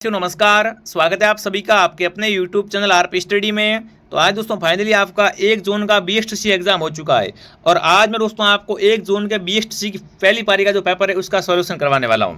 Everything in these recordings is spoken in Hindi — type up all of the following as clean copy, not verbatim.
नमस्कार, स्वागत है आप सभी का आपके अपने YouTube चैनल आरपी स्टडी में। तो आज दोस्तों फाइनली आपका 1 जून का BSTC एग्जाम हो चुका है और आज मैं दोस्तों आपको 1 जून के BSTC की पहली पारी का जो पेपर है उसका सॉल्यूशन करवाने वाला हूं।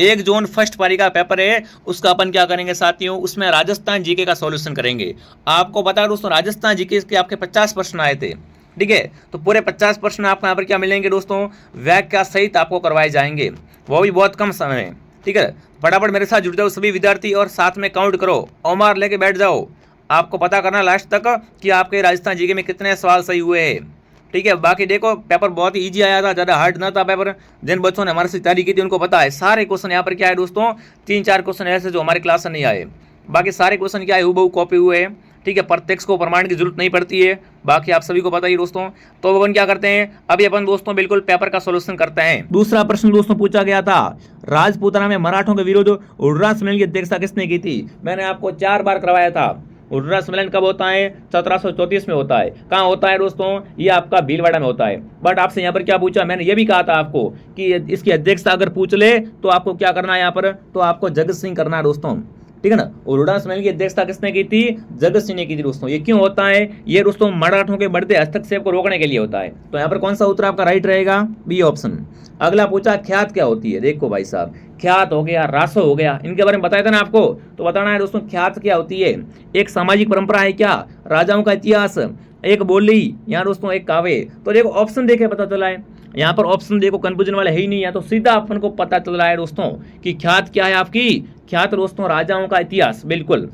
1 जून फर्स्ट पारी का पेपर है, उसका अपन क्या करेंगे साथियों, उसमें राजस्थान जीके का सॉल्यूशन करेंगे। आपको पता है दोस्तों राजस्थान जीके के आपके 50 प्रश्न आए थे, ठीक है। तो पूरे 50 प्रश्न आपको यहाँ पर क्या मिलेंगे दोस्तों, व्याख्या सहित आपको करवाए जाएंगे, वो भी बहुत कम समय में, ठीक है। फटाफट मेरे साथ जुड़ जाओ सभी विद्यार्थी और साथ में काउंट करो, ओमार लेके बैठ जाओ। आपको पता करना लास्ट तक कि आपके राजस्थान जीके में कितने सवाल सही हुए हैं, ठीक है। बाकी देखो पेपर बहुत ही ईजी आया था, ज़्यादा हार्ड ना था पेपर। जिन बच्चों ने हमारे से तैयारी की थी उनको पता है सारे क्वेश्चन यहाँ पर क्या है दोस्तों, 3-4 क्वेश्चन ऐसे जो हमारी क्लास में नहीं आए, बाकी सारे क्वेश्चन क्या है हूबहू कॉपी हुए हैं, ठीक है। प्रत्यक्ष को प्रमाण की जरूरत नहीं पड़ती है, बाकी आप सभी को पता ही दोस्तों। तो अपन क्या करते हैं, अभी अपन दोस्तों बिल्कुल पेपर का सॉल्यूशन करते हैं। दूसरा प्रश्न दोस्तों पूछा गया था, राजपूताना में मराठों के विरुद्ध उर्रा सम्मेलन की अध्यक्षता किसने की थी। मैंने आपको 4 बार करवाया था। उर्रा सम्मेलन कब होता है, 1734 में होता है। कहाँ होता है दोस्तों, ये आपका भीलवाड़ा में होता है। बट आपसे यहाँ पर क्या पूछा, मैंने ये भी कहा था आपको कि इसकी अध्यक्षता अगर पूछ ले तो आपको क्या करना है यहाँ पर, तो आपको जगत सिंह करना है दोस्तों, ठीक है ना। उर्रा सम्मेलन की अध्यक्षता किसने की थी, जगत सिंह ने की थी दोस्तों। ये क्यों होता है, ये दोस्तों मराठों के बढ़ते हस्तक्षेप को रोकने के लिए होता है। तो यहाँ पर कौन सा उत्तर आपका राइट रहेगा, बी ऑप्शन। अगला पूछा ख्यात क्या होती है। देखो भाई साहब, ख्यात हो गया, रासो हो गया, इनके बारे में बताया था ना आपको, तो बताना है दोस्तों ख्यात क्या होती है। एक सामाजिक परंपरा है क्या, राजाओं का इतिहास, एक बोली, यहाँ दोस्तों एक काव्य। तो देखो ऑप्शन देखे पता चला है, यहाँ पर ऑप्शन देखो कंफ्यूजन वाला है ही नहीं है, तो सीधा अपन को पता चल रहा है दोस्तों कि ख्यात क्या है आपकी, ख्यात दोस्तों राजाओं का इतिहास। बिल्कुल,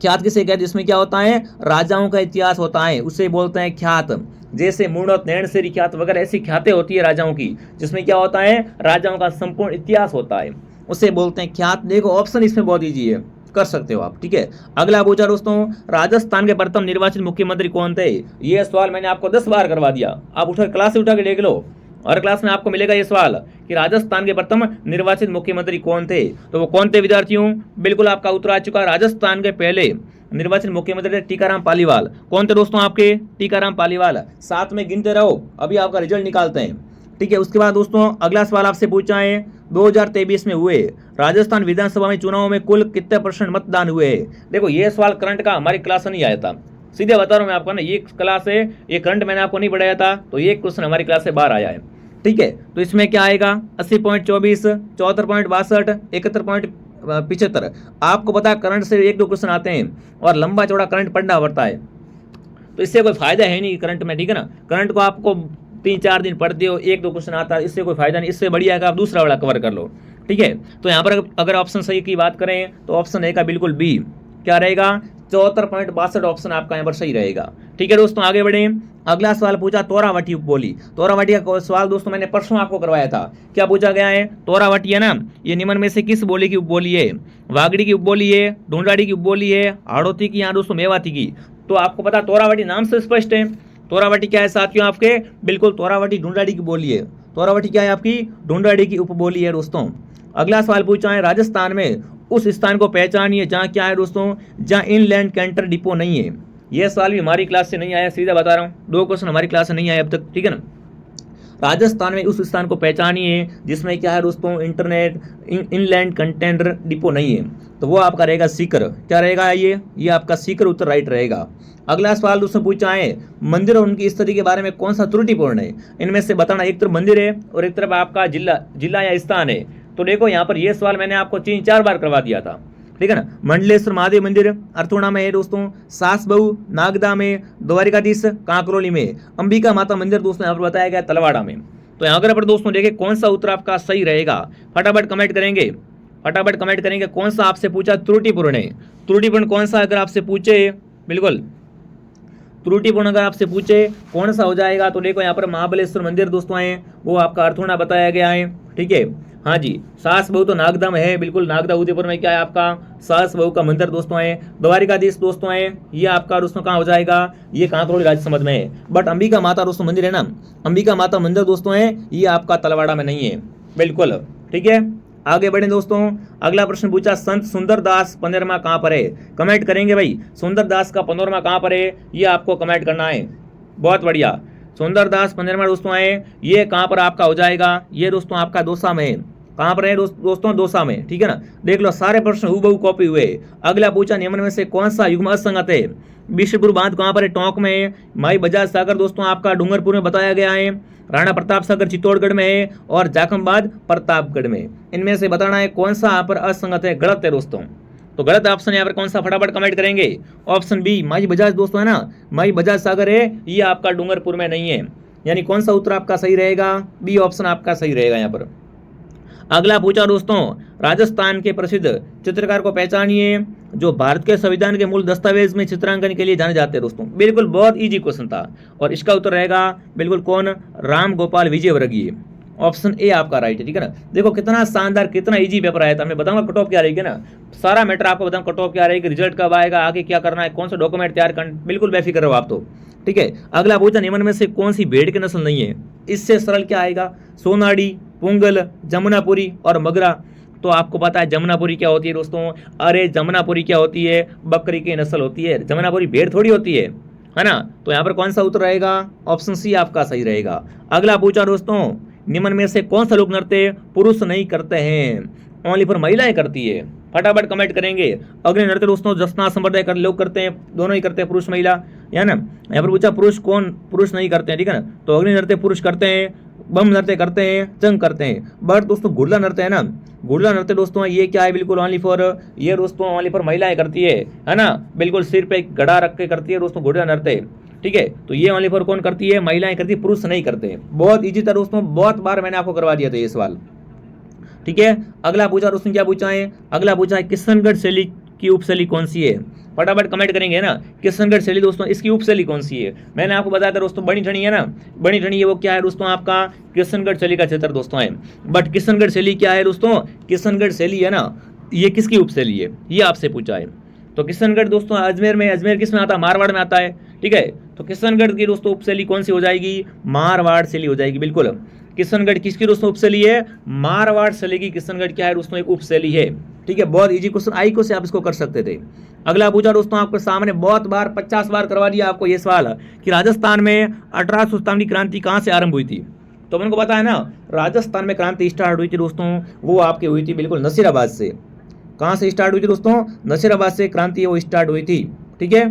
ख्यात किसे कहते हैं, जिसमें क्या होता है, राजाओं का इतिहास होता है, उसे बोलते हैं ख्यात। जैसे मूणत, नैणसेरी ख्यात वगैरह ऐसी ख्यातें होती है राजाओं की, जिसमें क्या होता है, राजाओं का संपूर्ण इतिहास होता है, उसे बोलते हैं ख्यात। देखो ऑप्शन इसमें बहुत ईजी है, कर सकते हो आप, ठीक है। अगला पूछा दोस्तों, राजस्थान के प्रथम निर्वाचित मुख्यमंत्री कौन थे। यह सवाल मैंने आपको 10 बार करवा दिया, आप उठकर क्लास से उठा के देख लो, हर क्लास में आपको मिलेगा ये सवाल कि राजस्थान के प्रथम निर्वाचित मुख्यमंत्री कौन थे। तो वो कौन थे विद्यार्थियों, बिल्कुल आपका उत्तर आ चुका है, राजस्थान के पहले निर्वाचित मुख्यमंत्री थे टीकाराम पालीवाल। कौन थे दोस्तों आपके, टीकाराम पालीवाल। साथ में गिनते रहो, अभी आपका रिजल्ट निकालते हैं, ठीक है। उसके बाद दोस्तों अगला सवाल आपसे पूछा है, 2023 में हुए राजस्थान विधानसभा में चुनाव में कुल कितने % मतदान हुए। देखो ये सवाल करंट का हमारी क्लास में नहीं आया था, सीधे बता रहा हूं मैं आपको ना, ये क्लास है, ये करंट मैंने आपको नहीं पढ़ाया था, तो ये क्वेश्चन हमारी क्लास से बाहर आया है, ठीक है। तो इसमें क्या आएगा, 80.24, 74.62, 71.75। आपको पता है करंट से 1-2 क्वेश्चन आते हैं और लंबा चौड़ा करंट पढ़ना पड़ता है, तो इससे कोई फायदा है नहीं करंट में, ठीक है ना। करंट को आपको 3-4 दिन पढ़ते हो, 1-2 क्वेश्चन आता है, इससे कोई फायदा नहीं। इससे बढ़िया है कि आप दूसरा वाला कवर कर लो, ठीक है। तो यहाँ पर अगर ऑप्शन सही की बात करें तो ऑप्शन ए का बिल्कुल बी क्या रहेगा, 74.62 ऑप्शन आपका यहाँ पर सही रहेगा, ठीक है दोस्तों। आगे बढ़े, अगला सवाल पूछा तोरावटी उपबोली। तोरावटी का सवाल दोस्तों मैंने परसों आपको करवाया था। क्या पूछा गया है, तोरावटी है ना, ये निम्न में से किस बोली की उपबोली है। वागड़ी की उपबोली है, ढूंढाड़ी की उपबोली है, हाड़ौती की, यहाँ दोस्तों मेवाती की। तो आपको पता तोरावटी नाम से स्पष्ट है, तोरावटी क्या है साथियों आपके, बिल्कुल तोरावटी ढूंढाड़ी की बोली है। तोरावटी क्या है आपकी, ढूंढाड़ी की उपबोली है दोस्तों। अगला सवाल पूछा है, राजस्थान में उस स्थान को पहचानिए जहाँ क्या है दोस्तों, जहाँ इनलैंड कैंटर डिपो नहीं है। यह सवाल भी हमारी क्लास से नहीं आया, सीधा बता रहा हूँ, 2 क्वेश्चन हमारी क्लास से नहीं आए अब तक, ठीक है ना। राजस्थान में उस स्थान को पहचानिए जिसमें क्या है दोस्तों, इंटरनेट इनलैंड कंटेनर डिपो नहीं है, तो वो आपका रहेगा सीकर। क्या रहेगा ये आपका सीकर उत्तर राइट रहेगा। अगला सवाल दोस्तों पूछा है, मंदिर और उनकी स्थिति के बारे में कौन सा त्रुटिपूर्ण है। इनमें से बताना, एक तरफ मंदिर है और एक तरफ आपका जिला या स्थान है। तो देखो यहाँ पर यह सवाल मैंने आपको 3-4 बार करवा दिया था, ठीक है ना। मंडलेश्वर महादेव मंदिर अर्थोणा में है दोस्तों, सासबहू नागदा में, द्वारिकाधीश कांकरोली में, अंबिका माता मंदिर दोस्तों यहाँ पर बताया गया तलवाड़ा में। तो यहाँ पर दोस्तों देखें कौन सा उत्तर आपका सही रहेगा, फटाफट कमेंट करेंगे, फटाफट कमेंट करेंगे कौन सा आपसे पूछा त्रुटिपूर्ण है। त्रुटिपूर्ण कौन सा अगर आपसे पूछे, बिल्कुल त्रुटिपूर्ण अगर आपसे पूछे कौन सा हो जाएगा, तो देखो यहाँ पर महाबलेश्वर मंदिर दोस्तों है, वो आपका अर्थोणा बताया गया है, ठीक है। हाँ जी, सास बहू तो नागदा में है, बिल्कुल नागदा उदयपुर में क्या है आपका सास बहू का मंदिर दोस्तों है। द्वारिकाधीश दोस्तों है, ये आपका दोस्तों कहाँ हो जाएगा, ये कांकरोली राजसमंद में है। बट अंबिका माता दोस्तों मंदिर है ना, अंबिका माता मंदिर दोस्तों है, ये आपका तलवाड़ा में नहीं है, बिल्कुल, ठीक है। आगे बढ़े दोस्तों, अगला प्रश्न पूछा, संत सुंदरदास पंद्रमा कहाँ पर है। कमेंट करेंगे भाई, सुंदरदास का पंद्रमा कहाँ पर है, ये आपको कमेंट करना है। बहुत बढ़िया, सुंदरदास पंद्रमा दोस्तों है, ये कहाँ पर आपका हो जाएगा, ये दोस्तों आपका दौसा में है, कहाँ पर है दोस्तों, दौसा में, ठीक है ना। देख लो सारे प्रश्न हूबहू कॉपी हुए। अगला पूछा निम्न में से कौन सा युग्म असंगत है। बिशनपुर बांध कहाँ पर है, टोंक में है। माई बजाज सागर दोस्तों आपका डूंगरपुर में बताया गया है। राणा प्रताप सागर चित्तौड़गढ़ में है और जाखमबाद प्रतापगढ़ में। इनमें से बताना है कौन सा यहाँ पर असंगत है, गलत है दोस्तों। तो गलत ऑप्शन यहाँ पर कौन सा, फटाफट कमेंट करेंगे। ऑप्शन बी माई बजाज दोस्तों है ना, माई बजाज सागर है, ये आपका डूंगरपुर में नहीं है। यानी कौन सा उत्तर आपका सही रहेगा, बी ऑप्शन आपका सही रहेगा यहाँ पर। अगला पूछा दोस्तों, राजस्थान के प्रसिद्ध चित्रकार को पहचानिए जो भारत के संविधान के मूल दस्तावेज में चित्रांकन के लिए जाने जाते हैं दोस्तों। बिल्कुल बहुत इजी क्वेश्चन था और इसका उत्तर रहेगा बिल्कुल कौन, राम गोपाल विजयवर्गीय। ऑप्शन ए आपका राइट है, ठीक है ना। देखो कितना शानदार, कितना इजी पेपर आया था। मैं बताऊंगा कट ऑफ क्या रहेगी ना, सारा मैटर आपको बताऊंगा, कट ऑफ क्या रहेगी, रिजल्ट कब आएगा, आगे क्या करना है, कौन सा डॉक्यूमेंट तैयार करना, बिल्कुल बेफिक्र रहो आप तो, ठीक है। अगला पूछा निम्न में से कौन सी भेड़ की नस्ल नहीं है। इससे सरल क्या आएगा, सोनाड़ी, पुंगल, जमुनापुरी और मगरा। तो आपको पता है जमुनापुरी क्या होती है दोस्तों, अरे जमुनापुरी क्या होती है, बकरी की नस्ल होती है, जमुनापुरी भेड़ थोड़ी होती है ना। तो यहाँ पर कौन सा उत्तर रहेगा, ऑप्शन सी आपका सही रहेगा। अगला पूछा दोस्तों, निम्न में से कौन सा लोक नृत्य पुरुष नहीं करते हैं, ओनली फॉर महिलाएं करती है। फटाफट कमेंट करेंगे। अग्नि नृत्य दोस्तों जसना संप्रदाय कर लोग करते हैं, दोनों ही करते हैं, पुरुष महिला, है ना। यहाँ पर पूछा पुरुष कौन पुरुष नहीं करते हैं, ठीक है ना। तो अग्नि नृत्य पुरुष करते हैं, बम नृत्य करते हैं, चंग करते हैं। बट दोस्तों गुड़ला नृत्य है ना, गुड़ला नृत्य दोस्तों ये क्या है, बिल्कुल ओनली फॉर, ये दोस्तों ओनली फॉर महिलाएं करती है ना। बिल्कुल सिर पे घड़ा रख के करती है दोस्तों गुड़ला नृत्य, ठीक है। तो ये ओनली फॉर कौन करती है, महिलाएं करती है, पुरुष नहीं करते। बहुत इजी था दोस्तों, बहुत बार मैंने आपको करवा दिया था ये सवाल, ठीक है। अगला पूछा दोस्तों, क्या पूछा है, अगला पूछा है किशनगढ़ शैली की उपशैली कौन सी है। फटाफट कमेंट करेंगे ना, किशनगढ़ शैली दोस्तों इसकी उपशैली कौन सी है। मैंने आपको बताया था दोस्तों बनी ठनी है ना, बनी ठनी है वो क्या है दोस्तों, आपका किशनगढ़ शैली का क्षेत्र दोस्तों है। बट किशनगढ़ शैली क्या है दोस्तों, किशनगढ़ शैली है ना, ये किसकी उपशैली है, ये आपसे पूछा है। तो किशनगढ़ दोस्तों अजमेर में, अजमेर किस में आता है, मारवाड़ में आता है, ठीक है। तो किशनगढ़ की दोस्तों उपशैली कौन सी हो जाएगी, मारवाड़ शैली हो जाएगी, बिल्कुल। किशनगढ़ किसकी दोस्तों उपशैली है, मारवाड़ शैली की किशनगढ़ क्या है दोस्तों, एक उपशैली है, ठीक है। बहुत इजी क्वेश्चन, आई को से आप इसको कर सकते थे। अगला पूछा दोस्तों आपके सामने, बहुत बार 50 बार करवा दिया आपको ये सवाल कि राजस्थान में 1857 की क्रांति कहाँ से आरंभ हुई थी। तो मैंने को पता है ना, राजस्थान में क्रांति स्टार्ट हुई थी दोस्तों, वो आपकी हुई थी बिल्कुल नसीराबाद से। कहाँ से स्टार्ट हुई थी दोस्तों, नसीराबाद से क्रांति वो स्टार्ट हुई थी, ठीक है।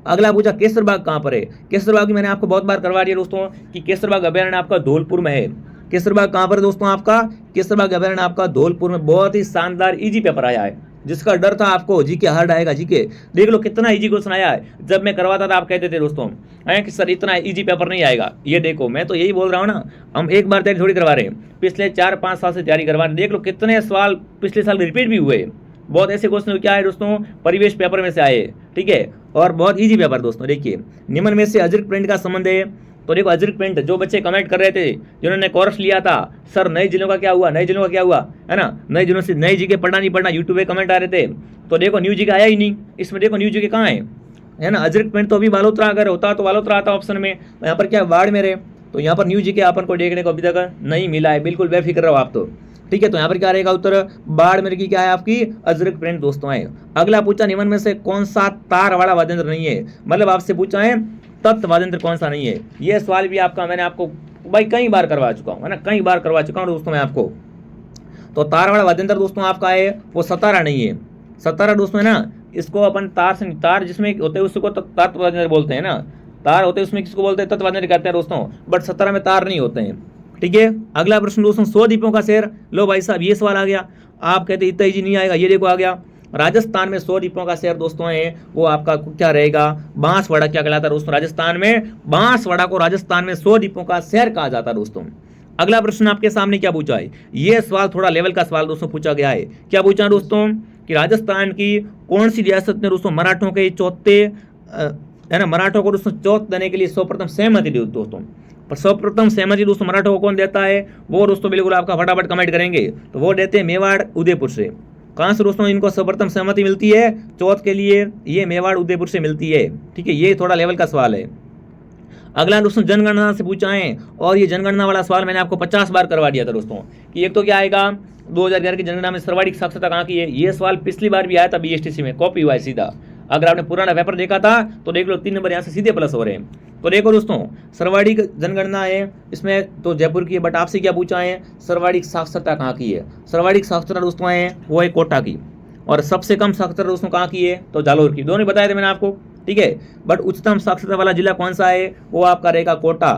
अगला पूछा केसरबाग कहाँ पर है। केसरबाग मैंने आपको बहुत बार करवा दिया दोस्तों कि केसरबाग अभयारण्य आपका धौलपुर में है। केसरबाग कहाँ पर दोस्तों आपका, केसरबाग अभयारण्य आपका धौलपुर में। बहुत ही शानदार इजी पेपर आया है, जिसका डर था आपको जीके हार्ड आएगा, जीके देख लो कितना इजी क्वेश्चन आया है। जब मैं करवाता था आप कहते थे दोस्तों कि सर इतना इजी पेपर नहीं आएगा। ये देखो मैं तो यही बोल रहा हूँ ना, हम एक बार तैयारी थोड़ी करवा रहे हैं, पिछले 4-5 साल से तैयारी करवा रहे हैं। देख लो कितने सवाल पिछले साल रिपीट भी हुए। बहुत ऐसे क्वेश्चन क्या है दोस्तों, परिवेश पेपर में से आए, ठीक है। और बहुत इजी पेपर दोस्तों। देखिए निम्न में से अजरक प्रिंट का संबंध है। तो देखो अजरक प्रिंट, जो बच्चे कमेंट कर रहे थे जिन्होंने कोर्स लिया था, सर नए जिलों का क्या हुआ, नए जिलों का क्या हुआ, है ना, नए जिलों से नई जीके पढ़ना नहीं पढ़ना, यूट्यूब पे कमेंट आ रहे थे। तो देखो न्यू जीके आया ही नहीं, इसमें देखो न्यू जीके कहाँ है ना। अजरक प्रिंट तो अभी बालोतरा अगर होता तो बालोतरा आता ऑप्शन में, यहाँ पर क्या बाढ़ में रहे, तो यहाँ पर न्यू जीके अपन को देखने को अभी तक नहीं मिला है। बिल्कुल बेफिक्र रहो आप तो, ठीक है। तो यहाँ पर क्या रहेगा उत्तर, बाड़मेर की क्या है आपकी अजरक प्रिंट दोस्तों है। अगला पूछा निम्न में से कौन सा तार वाला वाद्यंत्र नहीं है, मतलब आपसे पूछा है तत्व वाद्यंत्र कौन सा नहीं है। ये सवाल भी आपका मैंने आपको भाई कई बार करवा चुका हूँ, है ना, कई बार करवा चुका हूँ दोस्तों मैं आपको। तो तार वाला वाद्यंत्र दोस्तों आपका है वो सतारा नहीं है। सतारा दोस्तों है ना, इसको अपन तार से, तार जिसमें होते हैं उसको तत्व वाद्यंत्र बोलते हैं ना, तार होते हैं उसमें किसको बोलते हैं, तत्व वाद्यंत्र कहते हैं दोस्तों। बट सतारा में तार नहीं होते हैं, ठीक है। अगला प्रश्न दोस्तों, 100 द्वीपों का शहर। लो भाई साहब ये सवाल आ गया, आप कहते इतना इजी नहीं आएगा, ये देखो आ गया। राजस्थान में 100 द्वीपों का शहर दोस्तों है वो आपका क्या रहेगा, बांसवाड़ा क्या कहलाता है दोस्तों। राजस्थान में बांसवाड़ा को राजस्थान में 100 द्वीपों का शहर कहा जाता है दोस्तों। अगला प्रश्न आपके सामने क्या पूछा है, ये सवाल थोड़ा लेवल का सवाल दोस्तों पूछा गया है। क्या पूछा दोस्तों कि राजस्थान की कौन सी रियासत ने दोस्तों मराठों के चौथे, है ना, मराठों को दोस्तों चौथ देने के लिए सर्वप्रथम सहमति दी दोस्तों। पर सर्वप्रथम सहमति दोस्तों मराठों को कौन देता है, वो दोस्तों बिल्कुल आपका फटाफट कमेंट करेंगे। तो वो देते हैं मेवाड़ उदयपुर से। कहाँ से दोस्तों इनको सर्वप्रथम सहमति मिलती है चौथ के लिए, ये मेवाड़ उदयपुर से मिलती है, ठीक है। ये थोड़ा लेवल का सवाल है। अगला दोस्तों जनगणना से पूछा है, और ये जनगणना वाला सवाल मैंने आपको 50 बार करवा दिया था दोस्तों कि एक तो क्या आएगा 2011 की जनगणना में सर्वाधिक साक्षरता कहाँ की है। ये सवाल पिछली बार भी आया था BSTC में, कॉपी हुआ है सीधा। अगर आपने पुराना पेपर देखा था तो देख लो 3 नंबर यहाँ से सीधे प्लस हो रहे हैं। तो देखो दोस्तों, सर्वाधिक जनगणना है इसमें तो जयपुर की है, बट आपसे क्या पूछा है, सर्वाधिक साक्षरता कहाँ की है। सर्वाधिक साक्षरता दोस्तों है वो है कोटा की, और सबसे कम साक्षरता दोस्तों कहाँ की है, तो जालोर की। दोनों बताए थे मैंने आपको, ठीक है। बट उच्चतम साक्षरता वाला जिला कौन सा है, वो आपका रहेगा कोटा।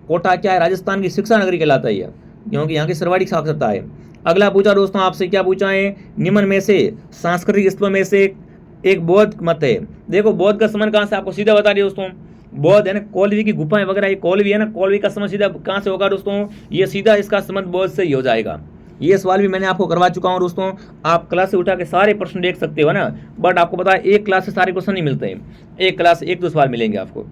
कोटा क्या है, राजस्थान की शिक्षा नगरी कहलाता है, क्योंकि यहाँ की सर्वाधिक साक्षरता है। अगला पूछा दोस्तों आपसे क्या पूछा है, निम्न में से सांस्कृतिक स्थलों में से एक बौद्ध मत है। देखो बौद्ध का संबंध कहाँ से, आपको सीधा बता दिया दोस्तों, बौद्ध है ना, कौलवी की गुफाएं वगैरह, ये कौलवी है ना, कौलवी का संबंध सीधा कहाँ से होगा दोस्तों, ये सीधा इसका संबंध बौद्ध से ही हो जाएगा। ये सवाल भी मैंने आपको करवा चुका हूँ दोस्तों, आप क्लास से उठा के सारे प्रश्न देख सकते हो ना, बट आपको पता है एक क्लास से सारे क्वेश्चन नहीं मिलते हैं, एक क्लास से 1-2 सवाल मिलेंगे आपको।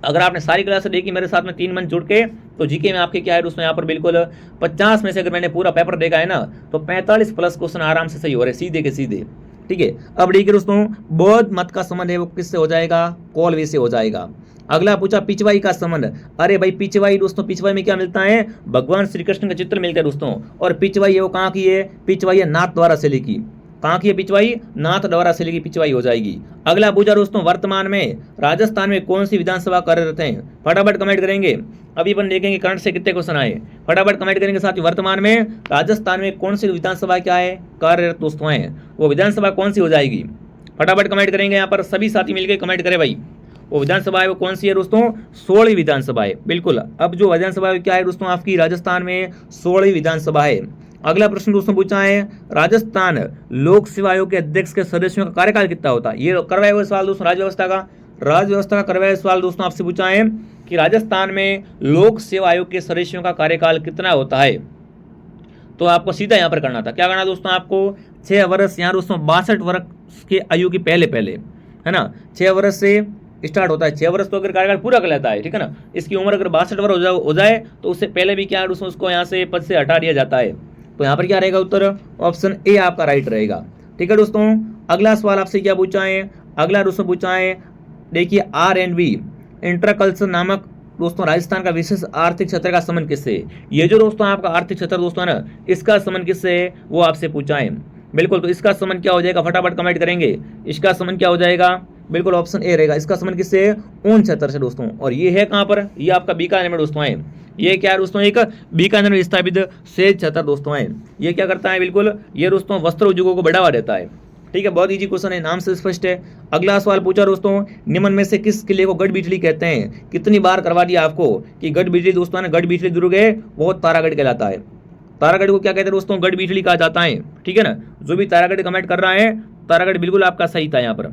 अगर आपने सारी क्लास देखी मेरे साथ में 3 मंथ जुड़ के, तो जीके में आपके क्या है दोस्तों, यहाँ पर बिल्कुल 50 में से अगर मैंने पूरा पेपर देखा है ना, तो 45 प्लस क्वेश्चन आराम से सही हो रहे, सीधे के सीधे, ठीक है। अब देखिए दोस्तों, बौद्ध मत का संबंध है वो किससे हो जाएगा, कौलवी से हो जाएगा। अगला पूछा पिछवाई का संबंध, अरे भाई पिछवाई दोस्तों, पिछवाई में क्या मिलता है, भगवान श्री कृष्ण का चित्र मिलता है दोस्तों, और पिछवाई है वो कहाँ की है, पिछवाई है नाथ द्वारा शैली की, कहाँ की है पिछवाई, नाथ द्वारा शैली की पिछवाई हो जाएगी। अगला पूछा दोस्तों, वर्तमान में राजस्थान में कौन सी विधानसभा कार्यरत है, फटाफट कमेंट करेंगे। अभी अपन देखेंगे करंट से कितने क्वेश्चन आए, फटाफट कमेंट करेंगे साथ ही। वर्तमान में राजस्थान में कौन सी विधानसभा क्या है, कार्यरत दोस्तों है, वो विधानसभा कौन सी हो जाएगी, फटाफट कमेंट करेंगे। यहाँ पर सभी साथी मिलकर कमेंट करें भाई, वो विधानसभा है वो कौन सी है दोस्तों, 16वीं विधानसभा है, बिल्कुल। अब जो विधानसभा क्या है दोस्तों आपकी, राजस्थान में 16वीं विधानसभा है। अगला प्रश्न दोस्तों पूछा है, राजस्थान लोक सेवा आयोग के अध्यक्ष के सदस्यों का कार्यकाल कितना होता है, ये करवाया हुआ सवाल दोस्तों, राज्य व्यवस्था का करवाया सवाल दोस्तों आपसे पूछा है कि राजस्थान में लोक सेवा आयोग के सदस्यों का कार्यकाल कितना होता है। तो आपको सीधा यहाँ पर करना था, क्या करना दोस्तों, आपको 6 वर्ष यहाँ दोस्तों 62 वर्ष के आयु के पहले है ना, 6 वर्ष से स्टार्ट होता है। 6 वर्ष तो अगर कार्यकाल पूरा कर लेता है, ठीक है ना, इसकी उम्र अगर 62 वर्ष हो जाए तो उससे पहले भी क्या है दोस्तों, उसको यहाँ से पद से हटा दिया जाता है। तो यहाँ पर क्या रहेगा उत्तर, ऑप्शन ए आपका राइट रहेगा, ठीक है दोस्तों। अगला सवाल आपसे क्या पूछा है, अगला दोस्तों पूछा है, देखिए R&B इंट्राकल्चर नामक दोस्तों राजस्थान का विशेष आर्थिक क्षेत्र का संबंध किससे है। ये जो दोस्तों आपका आर्थिक क्षेत्र दोस्तों है ना, इसका संबंध किससे है वो आपसे पूछा है, बिल्कुल। तो इसका संबंध क्या हो जाएगा, फटाफट कमेंट करेंगे, इसका संबंध क्या हो जाएगा, बिल्कुल ऑप्शन ए रहेगा। इसका संबंध किससे है, ऊन क्षेत्र से दोस्तों, और ये है कहाँ पर, ये आपका बीकानेर में दोस्तों है। ये क्या है दोस्तों, एक बीकानेर में स्थापित सेज क्षेत्र दोस्तों है। ये क्या करता है, बिल्कुल ये दोस्तों वस्त्र उद्योगों को बढ़ावा देता है, ठीक है। बहुत इजी क्वेश्चन है, नाम से स्पष्ट है। अगला सवाल पूछा दोस्तों, निम्न में से किस किले को गढ़ बिजली कहते हैं। कितनी बार करवा दिया आपको कि गढ़ बिजली दोस्तों है, गढ़ बिजली दुर्ग है वो तारागढ़ कहलाता है। तारागढ़ को क्या कहते हैं दोस्तों, गढ़ बिजली कहा जाता है, ठीक है ना। जो भी तारागढ़ कमेंट कर रहा है, तारागढ़ बिल्कुल आपका सही था यहाँ पर।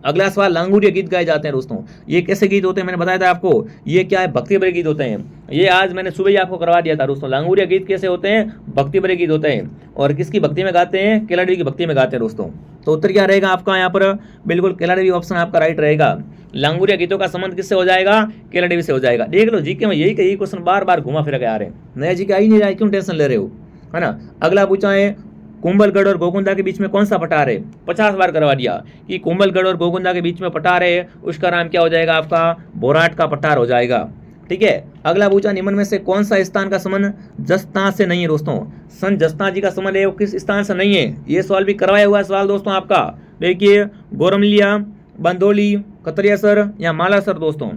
अगला सवाल, लांगुरिया गीत गाए जाते हैं दोस्तों, ये कैसे गीत होते हैं, मैंने बताया था आपको, ये क्या है, भक्ति भरे गीत होते हैं। ये आज मैंने सुबह ही आपको करवा दिया था दोस्तों, लांगुरिया गीत कैसे होते हैं, भक्ति भरे गीत होते हैं। और किसकी भक्ति में गाते हैं, केलादेवी की भक्ति में गाते हैं दोस्तों। तो उत्तर क्या रहेगा आपका यहाँ पर, बिल्कुल केलादेवी ऑप्शन आपका राइट रहेगा। लांगुरिया गीतों का संबंध किससे हो जाएगा, केलादेवी से हो जाएगा। देख लो जीके में यही क्वेश्चन बार बार घुमा फिर के आ रहे हैं, नया जीके आ ही नहीं रहा है, क्यों टेंशन ले रहे हो, है ना। अगला पूछा है, कुंभलगढ़ और गोकुंदा के बीच में कौन सा पठार है। 50 बार करवा दिया कि कुंभलगढ़ और गोकुंदा के बीच में पठार है, उसका नाम क्या हो जाएगा आपका, बोराट का पठार हो जाएगा, ठीक है। अगला पूछा, निम्न में से कौन सा स्थान का संबंध जस्ता से नहीं है दोस्तों। संत जस्ता जी का संबंध है वो किस स्थान से नहीं है, ये सवाल भी करवाया हुआ सवाल दोस्तों आपका। देखिए गोरमलिया, बंदोली, कतरियासर या मालासर दोस्तों।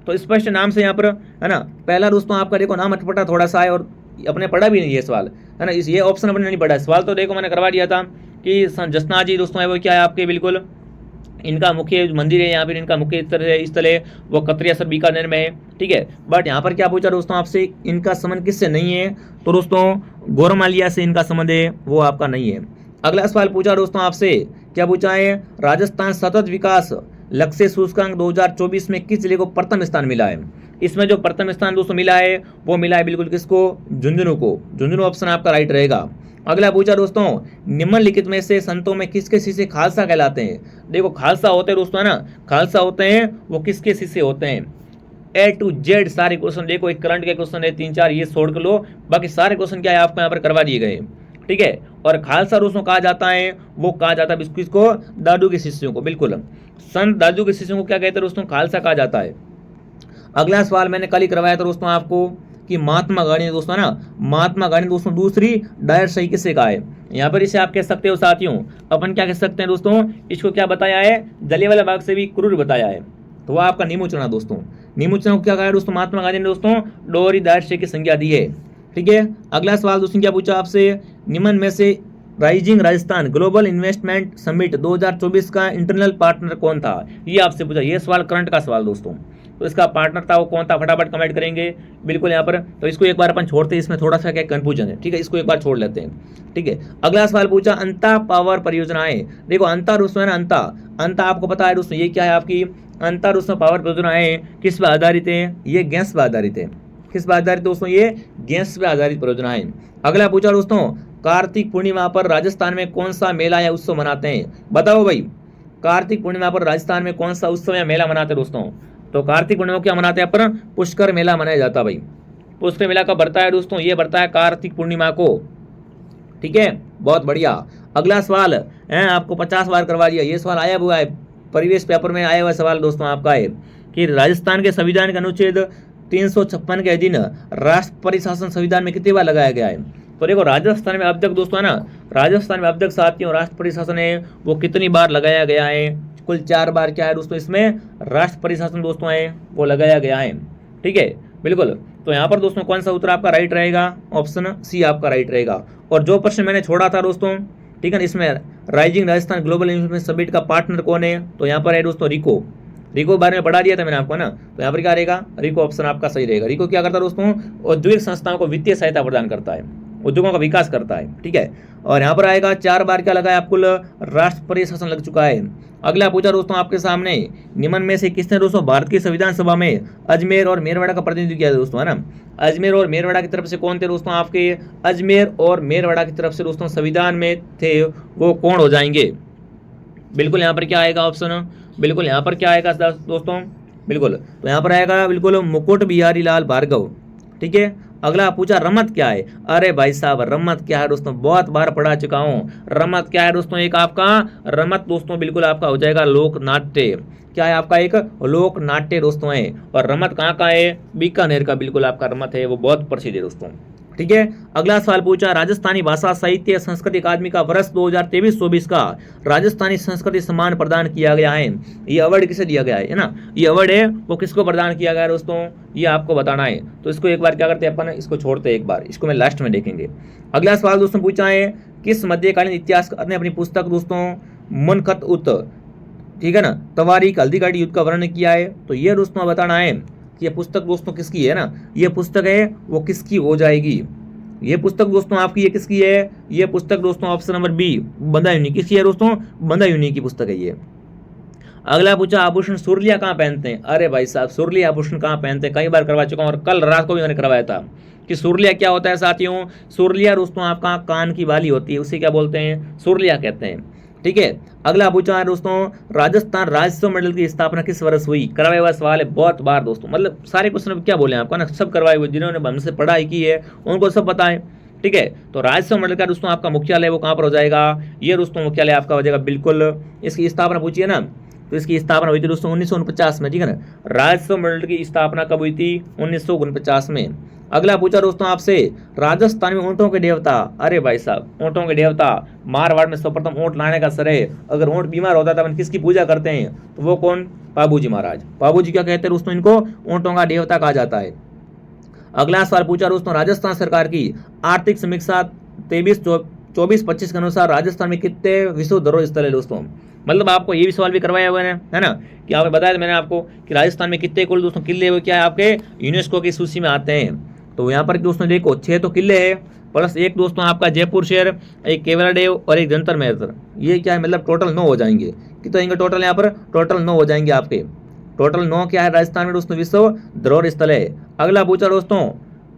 तो स्पष्ट नाम से यहाँ पर है ना, पहला दोस्तों आपका देखो नाम अटपटा थोड़ा सा है, और अपने पढ़ा भी नहीं ये सवाल, है ना, ये ऑप्शन अपने नहीं पढ़ा है। सवाल तो देखो मैंने करवा दिया था कि संत जस्ता जी दोस्तों है वो क्या है आपके, बिल्कुल इनका मुख्य मंदिर है यहाँ पर, इनका मुख्य स्थल है वो कतरियासर बीकानेर में है, ठीक है। बट यहाँ पर क्या पूछा दोस्तों आपसे, इनका संबंध किससे नहीं है, तो दोस्तों गोरमालिया से इनका संबंध है वो आपका नहीं है। अगला सवाल पूछा दोस्तों आपसे, क्या पूछा है, राजस्थान सतत विकास लक्ष्य सूचकांक 2024 में किस जिले को प्रथम स्थान मिला है। इसमें जो प्रथम स्थान दोस्तों मिला है वो मिला है बिल्कुल किसको, झुंझुनू को। झुंझुनू ऑप्शन आपका राइट रहेगा। अगला पूछा दोस्तों, निम्नलिखित में से संतों में किसके शिष्य खालसा कहलाते हैं। देखो खालसा होते हैं दोस्तों है ना, खालसा होते हैं वो किसके शिष्य होते हैं, A to Z सारे क्वेश्चन देखो, एक करंट के क्वेश्चन है 3-4 ये छोड़ कर लो, बाकी सारे क्वेश्चन क्या है आपको यहाँ पर करवा दिए गए, ठीक है। और खालसा दोस्तों कहा जाता है, वो कहा जाता है किसको, दादू के शिष्यों को, बिल्कुल संत दादू के शिष्यों को क्या कहते हैं दोस्तों, खालसा कहा जाता है। अगला सवाल मैंने कल ही करवाया था दोस्तों आपको कि महात्मा गांधी दोस्तों ना, महात्मा गांधी दोस्तों दूसरी डायर सही किससे कहा है। यहाँ पर इसे आप कह सकते हो साथियों, अपन क्या कह सकते हैं दोस्तों, इसको क्या बताया है, जलियांवाला बाग से भी क्रूर बताया है। तो वह आपका नीमू चना दोस्तों। नीमू चना को क्या कहा है दोस्तों, महात्मा गांधी ने दोस्तों डोरी दार्शे की संज्ञा दी है। ठीक है, अगला सवाल दोस्तों क्या पूछा आपसे, निम्न में से rising Rajasthan global investment summit 2024 का इंटरनल पार्टनर कौन था, ये आपसे पूछा। ये सवाल करंट का सवाल दोस्तों, तो इसका पार्टनर था वो कौन था, फटाफट कमेंट करेंगे बिल्कुल यहाँ पर। तो इसको एक बार अपन छोड़ते हैं, इसमें थोड़ा सा क्या कंफ्यूजन है, ठीक है, इसको एक बार छोड़ लेते हैं। ठीक है, अगला सवाल पूछा अंता पावर परियोजनाएं। देखो अंता दोस्तों है ना, अंता आपको पता है दोस्तों, ये क्या है आपकी अंता दोस्तों पावर परियोजनाएं किस पर आधारित है, ये गैस पर आधारित है। किस पर आधारित दोस्तों, ये गैस पर आधारित परियोजनाएं। अगला पूछा दोस्तों कार्तिक पूर्णिमा पर राजस्थान में कौन सा मेला या उत्सव मनाते हैं, बताओ भाई। कार्तिक पूर्णिमा पर राजस्थान में कौन सा उत्सव या मेला मनाते हैं दोस्तों, तो कार्तिक पूर्णिमा क्या मनाते हैं अपन, पुष्कर मेला मनाया जाता है भाई। पुष्कर मेला कब बढ़ता है दोस्तों, ये बढ़ता है कार्तिक पूर्णिमा को। ठीक है, बहुत बढ़िया। अगला सवाल है, आपको 50 बार करवा दिया, ये सवाल आया हुआ है परिवेश पेपर में, आया हुआ सवाल दोस्तों आपका है कि राजस्थान के संविधान के अनुच्छेद 356 के अधीन राष्ट्रपति शासन संविधान में कितनी बार लगाया गया है। तो देखो राजस्थान में अब तक दोस्तों है ना, राजस्थान में अब तक साथियों राष्ट्रपति शासन है वो कितनी बार लगाया गया है, कुल 4 बार क्या है दोस्तों इसमें राष्ट्रपति शासन दोस्तों है वो लगाया गया है। ठीक है बिल्कुल, तो यहाँ पर दोस्तों कौन सा उत्तर आपका राइट रहेगा, ऑप्शन सी आपका राइट रहेगा। और जो प्रश्न मैंने छोड़ा था दोस्तों, ठीक है, इसमें rising Rajasthan global investment summit का पार्टनर कौन है, तो यहाँ पर है दोस्तों रिको। रिको बारे में पढ़ा दिया था मैंने आपको ना, तो यहाँ पर क्या रहेगा, रिको ऑप्शन आपका सही रहेगा। रिको क्या करता है दोस्तों, औद्योगिक संस्थाओं को वित्तीय सहायता प्रदान करता है, उद्योगों का विकास करता है। ठीक है, और यहाँ पर आएगा 4 बार क्या लगा है आपको राष्ट्रपति शासन लग चुका है। अगला पूछा दोस्तों आपके सामने, निम्न में से किसने दोस्तों भारत की संविधान सभा में अजमेर और मेरवाड़ा का प्रतिनिधित्व किया दोस्तों, है ना। अजमेर और मेरवाड़ा की तरफ से कौन थे दोस्तों आपके, अजमेर और मेरवाड़ा की तरफ से दोस्तों संविधान में थे वो कौन हो जाएंगे, बिल्कुल यहाँ पर क्या आएगा ऑप्शन, बिल्कुल यहाँ पर क्या आएगा दोस्तों, बिल्कुल तो यहाँ पर आएगा बिल्कुल मुकुट बिहारी लाल भार्गव। ठीक है, अगला पूछा रमत क्या है, अरे भाई साहब रमत क्या है दोस्तों, बहुत बार पढ़ा चुका हूँ। रमत क्या है दोस्तों, एक आपका रमत दोस्तों बिल्कुल आपका हो जाएगा लोक नाट्य। क्या है आपका, एक लोक नाट्य दोस्तों है। और रमत कहाँ का है, बीकानेर का बिल्कुल आपका रमत है, वो बहुत प्रसिद्ध है दोस्तों। ठीक है, अगला सवाल पूछा राजस्थानी भाषा साहित्य संस्कृति अकादमी का वर्ष 2023-24 का राजस्थानी संस्कृति सम्मान प्रदान किया गया है। ये अवार्ड किसे दिया गया है ना, ये अवार्ड है वो किसको प्रदान किया गया है दोस्तों, ये आपको बताना है। तो इसको एक बार क्या करते हैं अपन, इसको छोड़ते हैं एक बार, इसको मैं लास्ट में देखेंगे। अगला सवाल दोस्तों पूछा है किस मध्यकालीन इतिहासकार ने अपनी पुस्तक दोस्तों मुनखत उत, ठीक है ना, तवारीख हल्दीघाटी युद्ध का वर्णन किया है। तो ये दोस्तों बताना है कि ये पुस्तक दोस्तों किसकी है ना, ये पुस्तक है वो किसकी हो जाएगी। ये पुस्तक दोस्तों आपकी ये किसकी है, ये पुस्तक दोस्तों ऑप्शन नंबर बी बंदायूनी किसकी है दोस्तों, बंदायूनी की पुस्तक है ये। अगला पूछा आभूषण सुरलिया कहाँ पहनते हैं, अरे भाई साहब सुरलिया आभूषण कहाँ पहनते हैं, कई बार करवा चुका हूँ और कल रात को भी मैंने करवाया था कि सुरलिया क्या होता है साथियों। सुरलिया दोस्तों आपका कान की बाली होती है, उसे क्या बोलते हैं, सुरलिया कहते हैं। ठीक है, अगला पूछा है दोस्तों राजस्थान राजस्व मंडल की स्थापना किस वर्ष हुई, करवाया हुआ सवाल है बहुत बार दोस्तों, मतलब सारे क्वेश्चन क्या बोले आपको ना, सब करवाए हुए, जिन्होंने हमसे पढ़ाई की है उनको सब पता है। ठीक है, तो राजस्व मंडल का दोस्तों आपका मुख्यालय वो कहाँ पर हो जाएगा, ये दोस्तों मुख्यालय आपका हो जाएगा बिल्कुल। इसकी स्थापना पूछिए ना, तो इसकी स्थापना हुई थी दोस्तों 1949 में। ठीक है ना, राजस्व मंडल की स्थापना कब हुई थी, 1949 में। अगला पूछा दोस्तों आपसे राजस्थान में ऊँटों के देवता, अरे भाई साहब ऊँटों के देवता, मारवाड़ में सर्वप्रथम ऊँट लाने का श्रेय, अगर ऊँट बीमार होता था किसकी पूजा करते हैं, तो वो कौन, बाबूजी महाराज। बाबूजी क्या कहते हैं दोस्तों, इनको ऊँटों का देवता कहा जाता है। अगला सवाल पूछा दोस्तों राजस्थान सरकार की आर्थिक समीक्षा 23-24-25 के अनुसार राजस्थान में कितने विश्व धरोहर स्थल है दोस्तों, मतलब आपको ये भी सवाल भी करवाया हुआ है ना, कि आपने बताया था मैंने आपको कि राजस्थान में कितने कुल दोस्तों किले हुए क्या है आपके यूनेस्को की सूची में आते हैं। तो यहाँ पर दोस्तों देखो 6 तो किले है प्लस एक दोस्तों आपका जयपुर शहर, एक केवलादेव और एक जंतर महतर, ये क्या है मतलब टोटल 9 हो जाएंगे। कितने होंगे टोटल, यहाँ पर टोटल 9 हो जाएंगे आपके, टोटल 9 क्या है राजस्थान में दोस्तों विश्व धरोहर स्थल है। अगला पूछा दोस्तों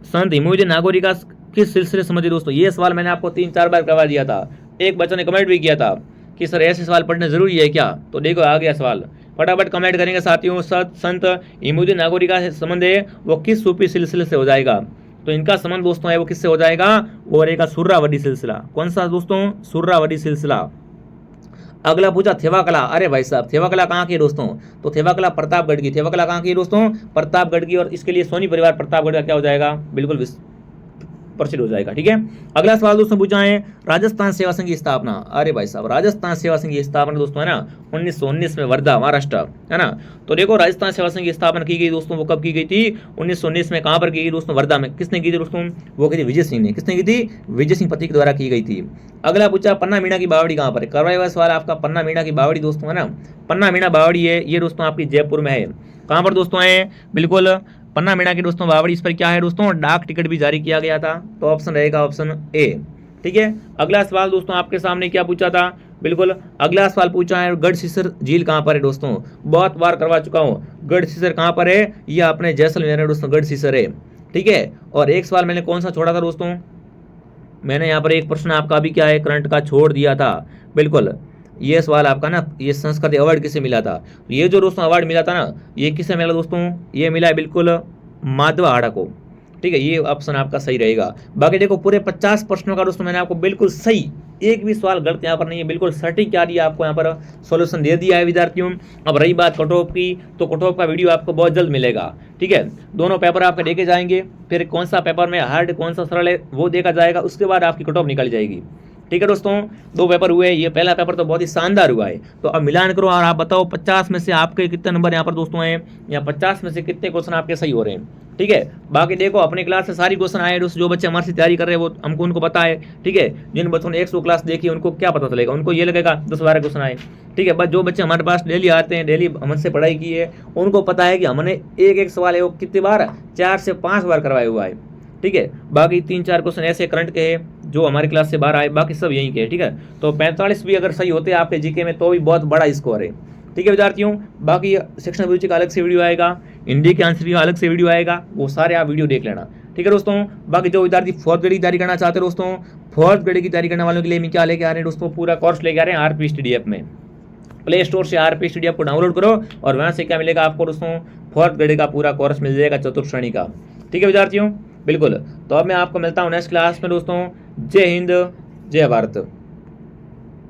संत हिमोजी नागौरी का किस सिलसिले संबंधी दोस्तों, ये सवाल मैंने आपको 3-4 बार करवा दिया था, एक बच्चों ने कमेंट भी किया था कि सर ऐसे सवाल पढ़ने जरूरी है क्या, तो देखो आ गया सवाल, फटाफट कमेंट करेंगे साथियों। संत हिमोजी नागौरी का संबंध है वो किस सूफी सिलसिले से हो जाएगा, तो इनका संबंध दोस्तों है वो किससे हो जाएगा, वो रहेगा सुर्रावडी सिलसिला। कौन सा दोस्तों, सुर्रावडी सिलसिला। अगला पूछा थेवाकला, अरे भाई साहब थेवाकला कहाँ की है दोस्तों, तो थेवाकला प्रतापगढ़ की, थेवाकला कहाँ की है दोस्तों, प्रतापगढ़ की, और इसके लिए सोनी परिवार प्रतापगढ़ का क्या हो जाएगा, बिल्कुल प्रोसीड हो जाएगा। ठीक है, अगला सवाल दोस्तों पूछा है राजस्थान सेवा संघ की स्थापना। अरे भाई साहब, राजस्थान सेवा संघ की स्थापना दोस्तों है ना 1919 में वर्धा महाराष्ट्र, है ना। तो देखो राजस्थान सेवा संघ की स्थापना की गई दोस्तों, वो कब की गई थी? 1919 में। कहां पर की गई दोस्तों? वर्धा में। किसने की थी दोस्तों? वो की थी विजय सिंह ने। किसने की थी? विजय सिंह पति के द्वारा की गई थी। अगला पूछा पन्ना मीणा की बावड़ी कहां पर है? करवाया हुआ सवाल आपका पन्ना मीणा की बावड़ी दोस्तों, है ना। पन्ना मीणा बावड़ी है ये दोस्तों आपकी जयपुर में है। कहां पर दोस्तों है? बिल्कुल पन्ना मीणा की दोस्तों बावड़ी। इस पर क्या है दोस्तों? डाक टिकट भी जारी किया गया था। तो ऑप्शन रहेगा ऑप्शन ए। ठीक है, अगला सवाल दोस्तों आपके सामने क्या पूछा था? बिल्कुल अगला सवाल पूछा है गढ़सीसर झील कहां पर है दोस्तों? बहुत बार करवा चुका हूं। गढ़सीसर कहां पर है? ये अपने जैसलमेर है दोस्तों, गढ़सीसर है। ठीक है, और एक सवाल मैंने कौन सा छोड़ा था दोस्तों? मैंने यहाँ पर एक प्रश्न आपका भी क्या है करंट का छोड़ दिया था। बिल्कुल ये सवाल आपका ना, ये संस्कृति अवार्ड किसे मिला था? ये जो दोस्तों अवार्ड मिला था ना, ये किसे मिला दोस्तों? ये मिला है बिल्कुल माधवा हाड़ा को। ठीक है, ये ऑप्शन आपका सही रहेगा। बाकी देखो पूरे 50 प्रश्नों का दोस्तों मैंने आपको बिल्कुल सही, एक भी सवाल गलत यहाँ पर नहीं है, बिल्कुल सटीक क्या दिया आपको यहाँ पर सॉल्यूशन दे दिया है विद्यार्थियों। अब रही बात कट ऑफ की, तो कट ऑफ का वीडियो आपको बहुत जल्द मिलेगा। ठीक है, दोनों पेपर आपके देखे जाएंगे, फिर कौन सा पेपर में हार्ड कौन सा सरल है वो देखा जाएगा, उसके बाद आपकी कट ऑफ निकाली जाएगी। ठीक है दोस्तों, 2 पेपर हुए, ये पहला पेपर तो बहुत ही शानदार हुआ है। तो अब मिलान करो और आप बताओ 50 में से आपके कितने नंबर यहाँ पर दोस्तों हैं, या 50 में से कितने क्वेश्चन आपके सही हो रहे हैं। ठीक है, बाकी देखो अपनी क्लास से सारी क्वेश्चन आए दोस्तों, जो बच्चे हमारे से तैयारी कर रहे हैं वो हमको उनको पता है। ठीक है, जिन बच्चों ने 100 क्लास देखी उनको क्या पता चलेगा, उनको ये लगेगा 10-12 क्वेश्चन आए। ठीक है, बस जो बच्चे हमारे पास डेली आते हैं, डेली हमसे पढ़ाई की है, उनको पता है कि हमने एक सवाल है वो कितनी बार, 4 से 5 बार करवाया हुआ है। ठीक है, बाकी 3-4 क्वेश्चन ऐसे करंट के हैं जो हमारी क्लास से बाहर आए, बाकी सब यहीं के हैं। ठीक है, तो 45 भी अगर सही होते हैं आपके जीके में तो भी बहुत बड़ा स्कोर है। ठीक है विद्यार्थियों, बाकी सेक्शन अभिरुचि का अलग से वीडियो आएगा, हिंदी के आंसर का अलग से वीडियो आएगा, वो सारे आप वीडियो देख लेना। ठीक है दोस्तों, बाकी जो विद्यार्थी 4th ग्रेड की तैयारी करना चाहते हैं दोस्तों, 4th ग्रेड की तैयारी करने वालों के लिए मैं क्या लेके आ रहे हैं दोस्तों, पूरा कोर्स लेके आ रहे हैं आरपी स्टडी ऐप में। प्ले स्टोर से आरपी स्टडी ऐप को डाउनलोड करो और वहाँ से क्या मिलेगा आपको दोस्तों, 4th ग्रेड का पूरा कोर्स मिल जाएगा, चतुर्थ श्रेणी का। ठीक है विद्यार्थियों, बिल्कुल। तो अब मैं आपको मिलता हूँ नेक्स्ट क्लास में दोस्तों। जय हिंद, जय भारत।